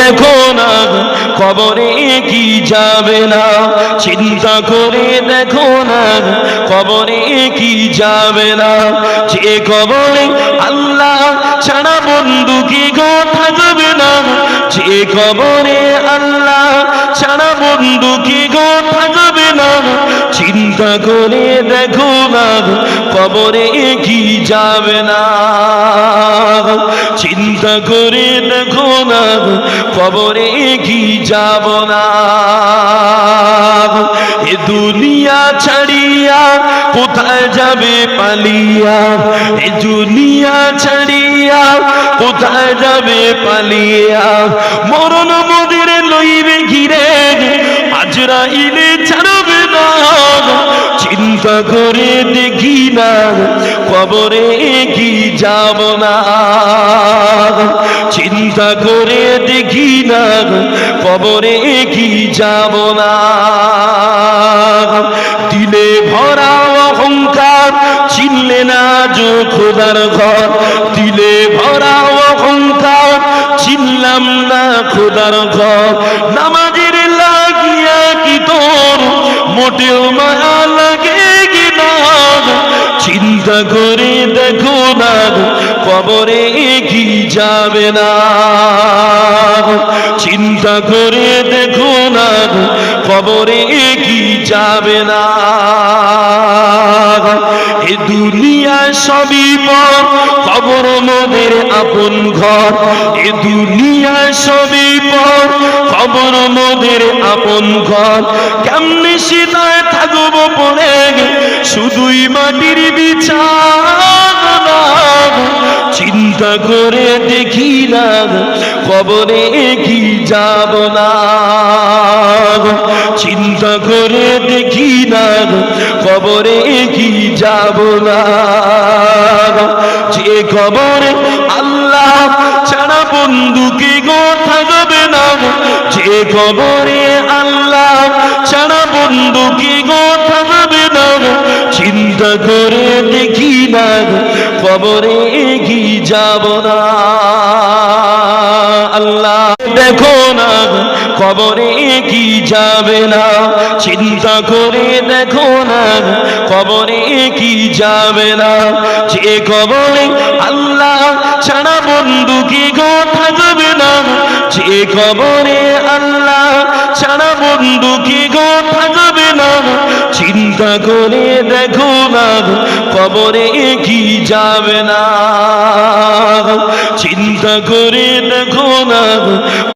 দেখো না কবরে কি যাবে না, চিন্তা করে দেখো না কবরে কি যাবে না। যে কবরে আল্লাহ ছাড়া বন্ধু কি গো থাকবে না, যে কবরে আল্লাহ ছাড়া বন্ধু কি গো থাকবে না। চিন্তা করে দেখো না কবরে কি যাবে না, চিন্তা করে দেখো না কবরে কি যাব না। এ দুনিয়া ছাড়িয়া কোথায় যাবে পালিয়া, এ দুনিয়া ছাড়িয়া কোথায় যাবে পালিয়া। মরণ মোদের লইবে ঘিরে আজরাইলে ছাড়বে না। চিন্তা করে দেখি না কবরে কি যাব না, চিন্তা করে দেখি না কবরে কি যাব না। দিলে ভরা অহংকার চিনলে না যে খোদার ঘর, দিলে ভরা অহংকার চিনলাম না খোদার ঘর। নামাজের লাগিয়া কি তোর মোটেও মায়া লাগে কিনা, চিন্তা করে দেখো না কবরে কি যাবে না, চিন্তা করে দেখো না কবরে কি যাবে না। এ দুনিয়া সবই পর কবর মোদের আপন ঘর, এ দুনিয়া সবই পর কবর মোদের আপন ঘর। কেমনে সীতায় থাকবো পড়ে শুধুই মাটির বিছানা, চিন্তা করে দেখি না কবরে কি যাব না, চিন্তা করে দেখি না কবরে কি যাব না। যে কবরে আল্লাহ ছাড়া বন্ধু কি গো থাকবে না, যে কবরে আল্লাহ ছাড়া বন্ধু কি গো থাকবে না। চিন্তা করে দেখি না কবরে কি যাব না। আল্লাহ দেখো না কবরে কি যাবে না, চিন্তা করে দেখো না কবরে কি যাবে না। যে কবরে আল্লাহ ছাড়া বন্ধু কি গো থাকবে না, যে কবরে আল্লাহ ছাড়া বন্ধু কি গো থাকবে না। চিন্তা করে দেখো না কবরে কি যাবে না, চিন্তা করে দেখো না